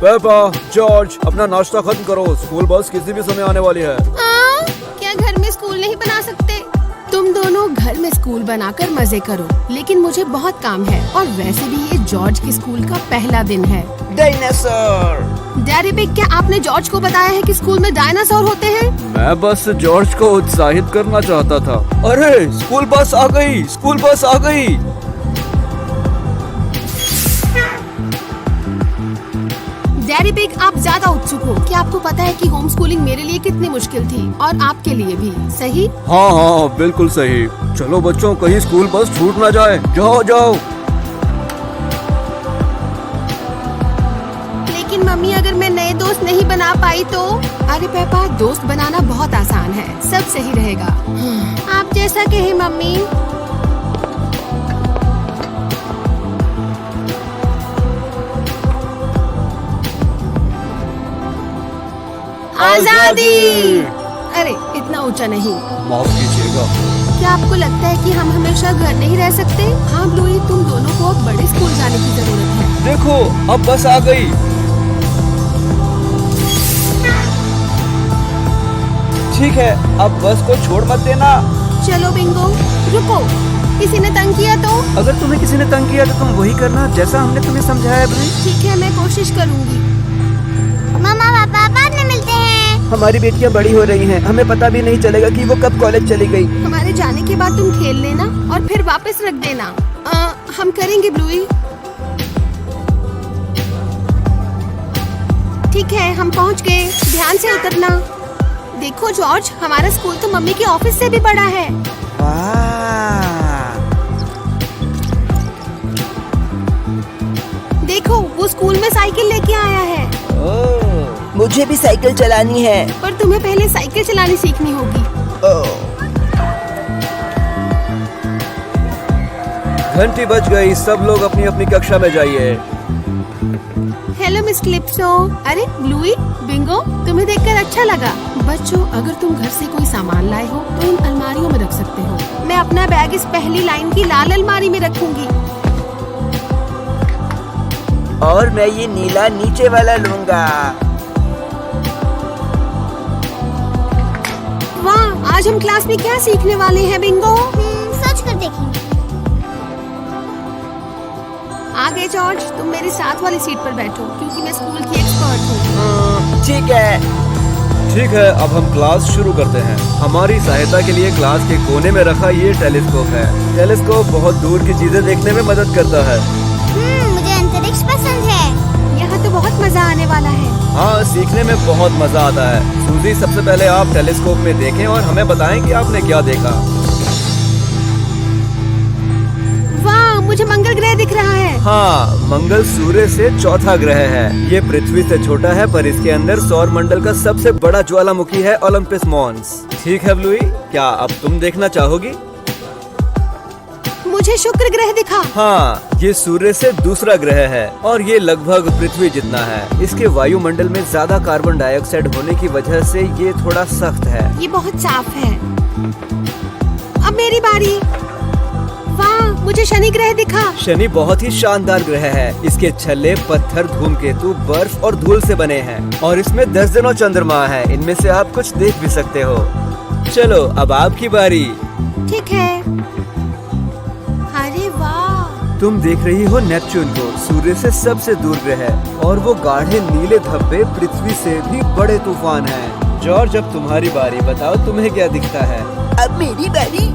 Peppa, George, अपना नाश्ता खत्म करो, स्कूल बस किसी भी समय आने वाली है। क्या घर में स्कूल नहीं बना सकते? तुम दोनों घर में स्कूल बनाकर मजे करो, लेकिन मुझे बहुत काम है और वैसे भी ये जॉर्ज की स्कूल का पहला दिन है। डायनासोर। डैडी पिग, क्या आपने जॉर्ज को बताया है कि स्कूल में डायनासोर होते हैं? मैं बस जॉर्ज को उत्साहित करना चाहता था। अरे स्कूल बस आ गई, स्कूल बस आ गई। डैडी पिग, आप ज्यादा उत्सुक हो। क्या आपको पता है कि होम स्कूलिंग मेरे लिए कितनी मुश्किल थी और आपके लिए भी, सही? हाँ हाँ बिल्कुल सही। चलो बच्चों, कहीं स्कूल बस छूट ना जाए। जाओ जाओ। लेकिन मम्मी, अगर मैं नए दोस्त नहीं बना पाई तो? अरे पापा, दोस्त बनाना बहुत आसान है, सब सही रहेगा। आप जैसा कहे मम्मी। आजादी! अरे इतना ऊंचा नहीं। माफ कीजिएगा। क्या आपको लगता है कि हम हमेशा घर नहीं रह सकते? हाँ ब्लूई, तुम दोनों को अब बड़े स्कूल जाने की जरूरत है। देखो, अब बस आ गई। ठीक है, अब बस को छोड़ मत देना। चलो बिंगो, रुको, किसी ने तंग किया तो? अगर तुम्हें किसी ने तंग किया तो तुम वही करना जैसा हमने तुम्हें समझाया। ठीक है, मैं कोशिश करूँगी। मम्मा पापा बाद में मिलते हैं। हमारी बेटियां बड़ी हो रही हैं, हमें पता भी नहीं चलेगा कि वो कब कॉलेज चली गई। हमारे जाने के बाद तुम खेल लेना और फिर वापस रख देना। हम करेंगे ब्लूई। ठीक है, हम पहुंच गए। ध्यान से उतरना। देखो जॉर्ज, हमारा स्कूल तो मम्मी के ऑफिस से भी बड़ा है। वाह! देखो, वो स्कूल में साइकिल लेके आया है। मुझे भी साइकिल चलानी है। पर तुम्हें पहले साइकिल चलानी सीखनी होगी। घंटी बज गई, सब लोग अपनी अपनी कक्षा में जाइए। Hello miss Calypso. अरे ब्लूई, बिंगो, तुम्हें देखकर अच्छा लगा। बच्चों, अगर तुम घर से कोई सामान लाए हो तो इन अलमारियों में रख सकते हो। मैं अपना बैग इस पहली लाइन की लाल अलमारी में रखूंगी। और मैं ये नीला नीचे वाला लूंगा। वाह, आज हम क्लास में क्या सीखने वाले हैं बिंगो? सोच कर देखेंगे। आगे जॉर्ज, तुम मेरे साथ वाली सीट पर बैठो क्योंकि मैं स्कूल की एक्सपर्ट हूँ। ठीक है। ठीक है, अब हम क्लास शुरू करते हैं। हमारी सहायता के लिए क्लास के कोने में रखा ये टेलीस्कोप है। टेलीस्कोप बहुत दूर की चीजें देखने में मदद करता है। मुझे अंतरिक्ष पसंद है। यहाँ तो बहुत मजा आने वाला है। हाँ, सीखने में बहुत मजा आता है। सूजी, सबसे पहले आप टेलीस्कोप में देखें और हमें बताएं कि आपने क्या देखा। वाह, मुझे मंगल ग्रह दिख रहा है। हाँ, मंगल सूर्य से चौथा ग्रह है। ये पृथ्वी से छोटा है, पर इसके अंदर सौर मंडल का सबसे बड़ा ज्वालामुखी है, ओलंपस मॉन्स। ठीक है ब्लूई, क्या अब तुम देखना चाहोगी? मुझे शुक्र ग्रह दिखा। हाँ, ये सूर्य से दूसरा ग्रह है और ये लगभग पृथ्वी जितना है। इसके वायुमंडल में ज्यादा कार्बन डाइऑक्साइड होने की वजह से ये थोड़ा सख्त है। ये बहुत साफ है। अब मेरी बारी। वाह, मुझे शनि ग्रह दिखा। शनि बहुत ही शानदार ग्रह है। इसके छल्ले पत्थर, धूमकेतु, बर्फ और धूल से बने हैं और इसमें 10 दिनों चंद्रमा है। इनमें से आप कुछ देख भी सकते हो। चलो, अब आपकी बारी। ठीक है। अरे वाह, तुम देख रही हो नेपच्यून को, सूर्य से सबसे दूर ग्रह, और वो गाढ़े नीले धब्बे पृथ्वी से भी बड़े तूफान हैं। जॉर्ज, अब तुम्हारी बारी। बताओ तुम्हें क्या दिखता है? अब मेरी बारी।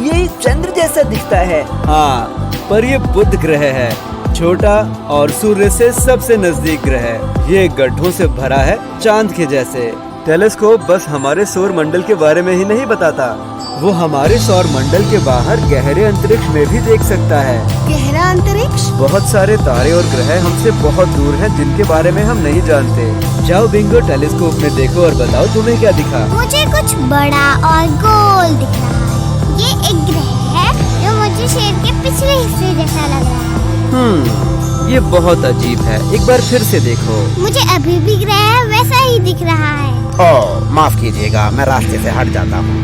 ये चंद्र जैसा दिखता है। हाँ, पर ये बुध ग्रह है, छोटा और सूर्य से सबसे नजदीक ग्रह। ये गड्ढों से भरा है, चांद के जैसे। टेलीस्कोप बस हमारे सौर मंडल के बारे में ही नहीं बताता, वो हमारे सौर मंडल के बाहर गहरे अंतरिक्ष में भी देख सकता है। गहरा अंतरिक्ष? बहुत सारे तारे और ग्रह हमसे बहुत दूर हैं जिनके बारे में हम नहीं जानते। जाओ बिंगो, टेलीस्कोप में देखो और बताओ तुम्हें क्या दिखा। मुझे कुछ बड़ा और गोल दिख रहा है। ये एक ग्रह है जो मुझे शेर के पिछले हिस्से जैसा लग रहा है। ये बहुत अजीब है, एक बार फिर से देखो। मुझे अभी भी ग्रह वैसा ही दिख रहा है। ओह, माफ कीजिएगा, मैं रास्ते से हट जाता हूँ।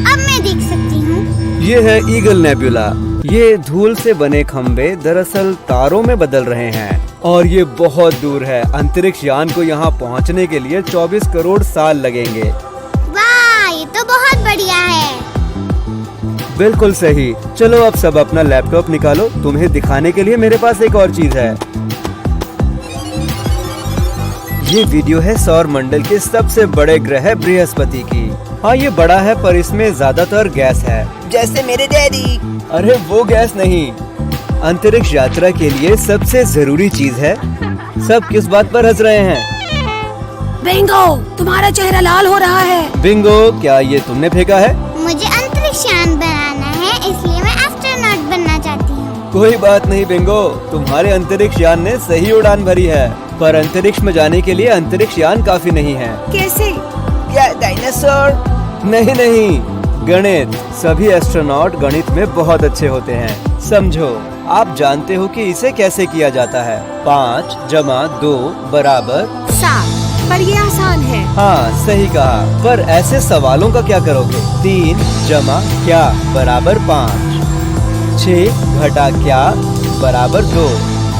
अब मैं देख सकती हूँ। ये है ईगल नेबुला। ये धूल से बने खम्भे दरअसल तारों में बदल रहे हैं और ये बहुत दूर है। अंतरिक्ष यान को यहाँ पहुँचने के लिए 24 करोड़ साल लगेंगे। वाह, ये तो बहुत बढ़िया है। बिल्कुल सही। चलो अब सब अपना लैपटॉप निकालो, तुम्हें दिखाने के लिए मेरे पास एक और चीज है। ये वीडियो है सौर मंडल के सबसे बड़े ग्रह बृहस्पति की। हाँ, ये बड़ा है पर इसमें ज्यादातर गैस है। जैसे मेरे डैडी। अरे वो गैस नहीं, अंतरिक्ष यात्रा के लिए सबसे जरूरी चीज है। सब किस बात पर हंस रहे हैं? बिंगो, तुम्हारा चेहरा लाल हो रहा है। बिंगो, क्या ये तुमने फेंका है? मुझे अंतरिक्ष यान बनाना है, इसलिए मैं एस्ट्रोनॉट बनना चाहती हूँ। कोई बात नहीं बिंगो, तुम्हारे अंतरिक्ष यान ने सही उड़ान भरी है, पर अंतरिक्ष में जाने के लिए अंतरिक्ष यान काफी नहीं है। कैसे? क्या डायनासोर? नहीं, गणित। सभी एस्ट्रोनॉट गणित में बहुत अच्छे होते हैं। समझो, आप जानते हो कि इसे कैसे किया जाता है? 5 + 2 = 7। पर ये आसान है। हाँ, सही कहा। पर ऐसे सवालों का क्या करोगे? 3 + क्या = 5, 6 - क्या = 2।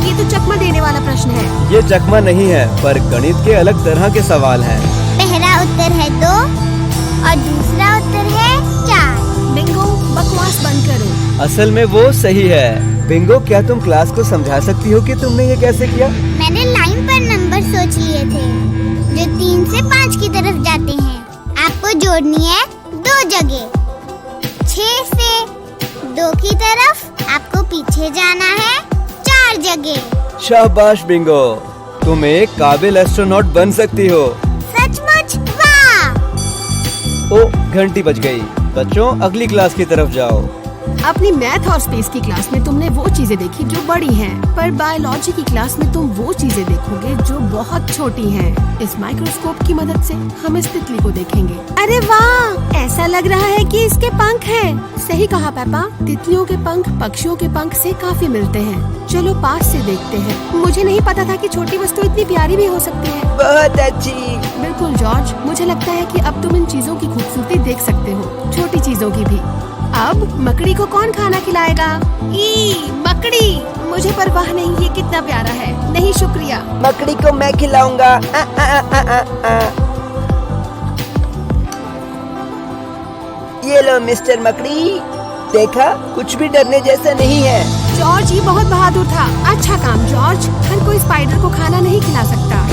ये तो चकमा देने वाला प्रश्न है। ये चकमा नहीं है, पर गणित के अलग तरह के सवाल हैं। पहला उत्तर है 2 और दूसरा उत्तर है 4। बिंगो, बकवास बंद करो। असल में वो सही है। बिंगो, क्या तुम क्लास को समझा सकती हो कि तुमने ये कैसे किया? मैंने लाइन पर नंबर सोच लिए थे जो 3 से 5 की तरफ जाते हैं। आपको जोड़नी है 2 जगह। 6 से 2 की तरफ आपको पीछे जाना है 4 जगह। शाबाश बिंगो, तुम एक काबिल एस्ट्रोनॉट बन सकती हो। सचमुच? वाह! ओ, घंटी बज गई। बच्चों, अगली क्लास की तरफ जाओ। अपनी मैथ और स्पेस की क्लास में तुमने वो चीजें देखी जो बड़ी हैं, पर बायोलॉजी की क्लास में तुम वो चीजें देखोगे जो बहुत छोटी हैं। इस माइक्रोस्कोप की मदद से हम इस तितली को देखेंगे। अरे वाह, ऐसा लग रहा है कि इसके पंख हैं। सही कहा पापा, तितलियों के पंख पक्षियों के पंख से काफी मिलते हैं। चलो पास से देखते हैं। मुझे नहीं पता था कि छोटी वस्तु इतनी प्यारी भी हो सकती है। बहुत अच्छी। बिल्कुल जॉर्ज, मुझे लगता है कि अब तुम इन चीजों की खूबसूरती देख सकते हो, छोटी चीजों की भी। अब मकड़ी को कौन खाना खिलाएगा? मकड़ी, मुझे परवाह नहीं, ये कितना प्यारा है। नहीं शुक्रिया। मकड़ी को मैं खिलाऊंगा। ये लो मिस्टर मकड़ी, देखा, कुछ भी डरने जैसा नहीं है। जॉर्ज, ये बहुत बहादुर था। अच्छा काम जॉर्ज। हर कोई स्पाइडर को खाना नहीं खिला सकता।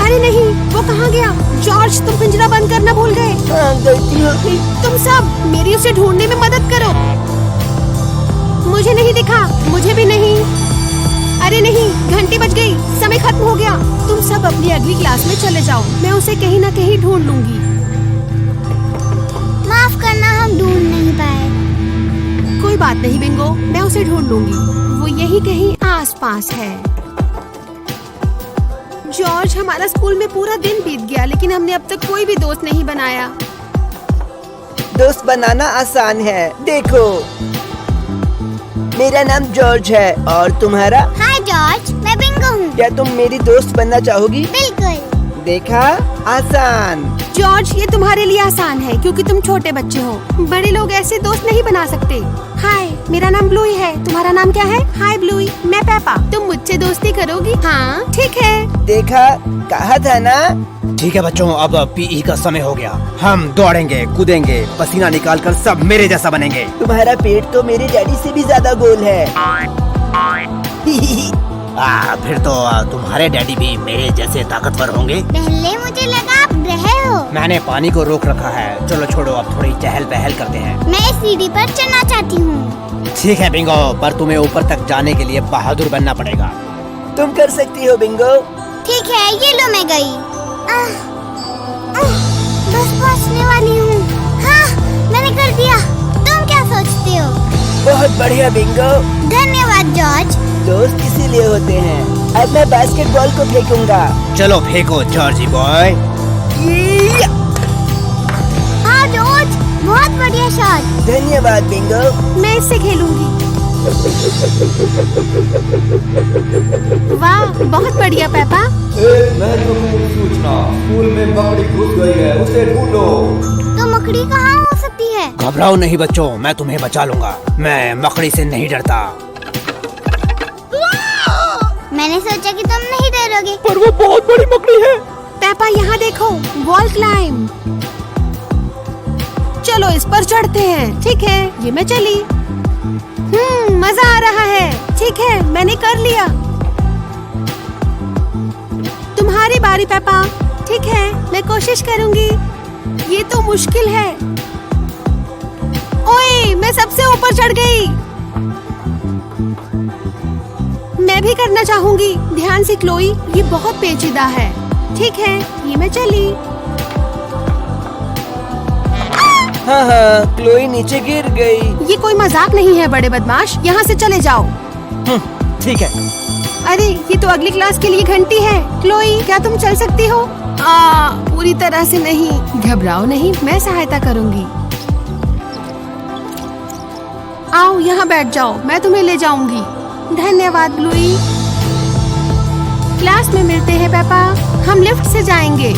अरे नहीं, वो कहाँ गया? जॉर्ज, तुम पिंजरा बंद करना भूल गए। हाँ, गलती हो गई। तुम सब मेरी उसे ढूंढने में मदद करो। मुझे नहीं दिखा। मुझे भी नहीं। अरे नहीं, घंटी बज गई, समय खत्म हो गया। तुम सब अपनी अगली क्लास में चले जाओ, मैं उसे कहीं न कहीं ढूंढ लूंगी। माफ करना, हम ढूंढ नहीं पाए। कोई बात नहीं बिंगो, मैं उसे ढूंढ लूंगी। वो यही कहीं आसपास है। जॉर्ज, हमारा स्कूल में पूरा दिन बीत गया, लेकिन हमने अब तक कोई भी दोस्त नहीं बनाया। दोस्त बनाना आसान है। देखो, मेरा नाम जॉर्ज है और तुम्हारा? हाय जॉर्ज, मैं बिंगो हूँ। क्या तुम मेरी दोस्त बनना चाहोगी? बिल्कुल। देखा, आसान। जॉर्ज, ये तुम्हारे लिए आसान है क्योंकि तुम छोटे बच्चे हो। बड़े लोग ऐसे दोस्त नहीं बना सकते। हाय, मेरा नाम ब्लूई है। तुम्हारा नाम क्या है? हाय ब्लूई, मैं पेपा। तुम मुझसे दोस्ती करोगी? हाँ, ठीक है। देखा, कहा था ना। ठीक है बच्चों, अब पीई का समय हो गया। हम दौड़ेंगे, कूदेंगे, पसीना निकालकर सब मेरे जैसा बनेंगे। तुम्हारा पेट तो मेरे डैडी से भी ज्यादा गोल है। फिर तो तुम्हारे डैडी भी मेरे जैसे ताकतवर होंगे। पहले मुझे लगा आप ग्रह हो। मैंने पानी को रोक रखा है। चलो छोड़ो, अब थोड़ी चहल पहल करते हैं। मैं इस सीढ़ी पर चढ़ना चाहती हूँ। ठीक है बिंगो, पर तुम्हें ऊपर तक जाने के लिए बहादुर बनना पड़ेगा। तुम कर सकती हो बिंगो। ठीक है, ये लो, मैं गई। बस पहुँचने वाली हूँ। हाँ, मैंने कर दिया। तुम क्या सोचते हो? बहुत बढ़िया बिंगो। धन्यवाद जॉर्ज। दोस्त इसीलिए होते हैं। अब मैं बास्केटबॉल को फेंकूंगा। चलो फेंको जॉर्जी बॉय। हाँ जॉर्ज, बहुत बढ़िया शॉट। धन्यवाद बिंगो। मैं इससे खेलूंगी। वाह, बहुत बढ़िया पेपा। महत्वपूर्ण सूचना, स्कूल में मकड़ी घुस गई है, उसे ढूंढो। तो मकड़ी कहाँ हो सकती है? है। घबराओ नहीं बच्चों, मैं तुम्हें बचा लूंगा। मैं मकड़ी से नहीं डरता। मैंने सोचा कि तुम नहीं डरोगे। पर वो बहुत बड़ी मकड़ी है। पेपा यहाँ देखो, वॉल क्लाइंब। चलो इस पर चढ़ते हैं। ठीक है, ये मैं चली। मजा आ रहा है। ठीक है, मैंने कर लिया। तुम्हारी बारी पेपा। ठीक है, मैं कोशिश करूंगी। ये तो मुश्किल है। ओए, मैं सबसे ऊपर चढ़ गई। मैं भी करना चाहूंगी। ध्यान से क्लोई, ये बहुत पेचीदा है। ठीक है, ये मैं चली। हाँ, क्लोई नीचे गिर गई। ये कोई मजाक नहीं है बड़े बदमाश, यहाँ से चले जाओ। ठीक है। अरे, ये तो अगली क्लास के लिए घंटी है। क्लोई, क्या तुम चल सकती हो? पूरी तरह से नहीं। घबराओ नहीं, मैं सहायता करूंगी। आओ यहाँ बैठ जाओ, मैं तुम्हें ले जाऊंगी। धन्यवाद ब्लूई। क्लास में मिलते हैं पेपा। हम लिफ्ट से जाएंगे।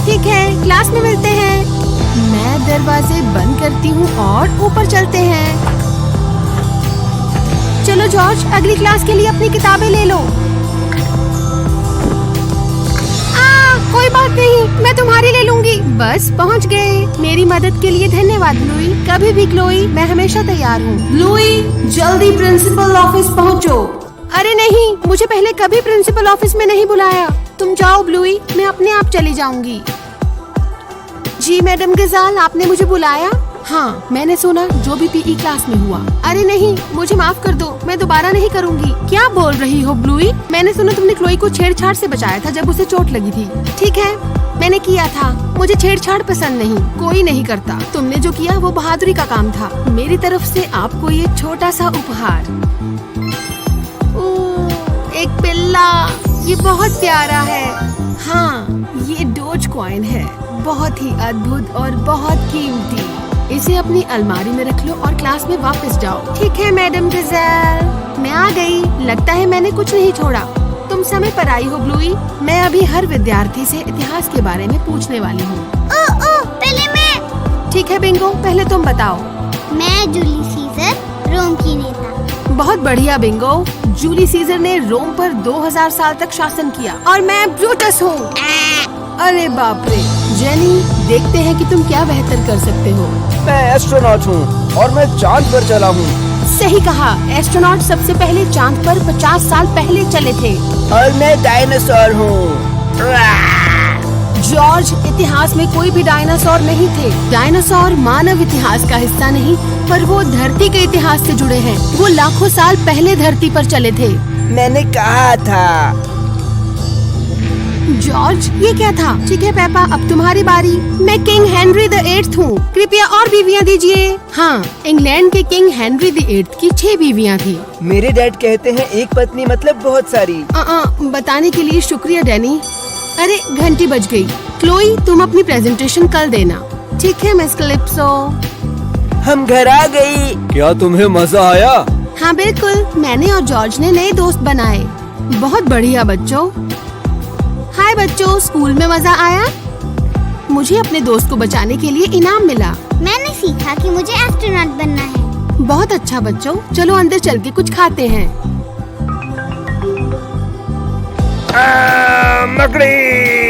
ठीक है, क्लास में मिलते हैं। मैं दरवाजे बंद करती हूँ और ऊपर चलते हैं। चलो जॉर्ज, अगली क्लास के लिए अपनी किताबें ले लो। कोई बात नहीं, मैं तुम्हारी ले लूंगी। बस पहुंच गए। मेरी मदद के लिए धन्यवाद ब्लूई। कभी भी क्लोई, मैं हमेशा तैयार हूँ। ब्लूई, जल्दी प्रिंसिपल ऑफिस पहुँचो। अरे नहीं, मुझे पहले कभी प्रिंसिपल ऑफिस में नहीं बुलाया। तुम जाओ ब्लूई, मैं अपने आप चली जाऊंगी। जी मैडम गजाल, आपने मुझे बुलाया? हाँ, मैंने सुना जो भी पीई क्लास में हुआ। अरे नहीं, मुझे माफ कर दो, मैं दोबारा नहीं करूँगी। क्या बोल रही हो ब्लूई? मैंने सुना तुमने क्लोई को छेड़छाड़ से बचाया था जब उसे चोट लगी थी। ठीक है, मैंने किया था। मुझे छेड़छाड़ पसंद नहीं, कोई नहीं करता। तुमने जो किया वो बहादुरी का काम था। मेरी तरफ से आपको ये छोटा सा उपहार। एक पिल्ला, ये बहुत प्यारा है। हाँ, ये डोज कॉइन है, बहुत ही अद्भुत और बहुत कीमती। इसे अपनी अलमारी में रख लो और क्लास में वापस जाओ। ठीक है मैडम गज़ेल, मैं आ गई। लगता है मैंने कुछ नहीं छोड़ा। तुम समय पर आई हो ब्लूई। मैं अभी हर विद्यार्थी से इतिहास के बारे में पूछने वाली हूँ। पहले मैं। ठीक है बिंगो, पहले तुम बताओ। मैं जूली सीजर, रोम की नेता। बहुत बढ़िया बिंगो। जूली सीजर ने रोम पर 2000 साल तक शासन किया और मैं ब्रूटस हूँ। अरे बाप रे। जेनी, देखते हैं कि तुम क्या बेहतर कर सकते हो। मैं एस्ट्रोनॉट हूँ और मैं चांद पर चला हूँ। सही कहा, एस्ट्रोनॉट सबसे पहले चांद पर 50 साल पहले चले थे। और मैं डायनासोर हूँ। जॉर्ज, इतिहास में कोई भी डायनासोर नहीं थे। डायनासोर मानव इतिहास का हिस्सा नहीं, पर वो धरती के इतिहास से जुड़े हैं। वो लाखों साल पहले धरती पर चले थे। मैंने कहा था। जॉर्ज, ये क्या था? ठीक है पेपा, अब तुम्हारी बारी। मैं किंग हेनरी द 8th हूँ। कृपया और बीवियाँ दीजिए। हाँ, इंग्लैंड के किंग हेनरी द 8th की 6 बीवियाँ थी। मेरे डैड कहते हैं एक पत्नी मतलब बहुत सारी। बताने के लिए शुक्रिया डैनी। अरे घंटी बज गई। क्लोई, तुम अपनी प्रेजेंटेशन कल देना। ठीक है मिस क्लिप्सो। हम घर आ गई। क्या तुम्हें मजा आया? हाँ बिल्कुल, मैंने और जॉर्ज ने नए दोस्त बनाए। बहुत बढ़िया बच्चों। हाय बच्चों, स्कूल में मजा आया? मुझे अपने दोस्त को बचाने के लिए इनाम मिला। मैंने सीखा कि मुझे एस्ट्रोनॉट बनना है। बहुत अच्छा बच्चों, चलो अंदर चल के कुछ खाते हैं। मकड़ी।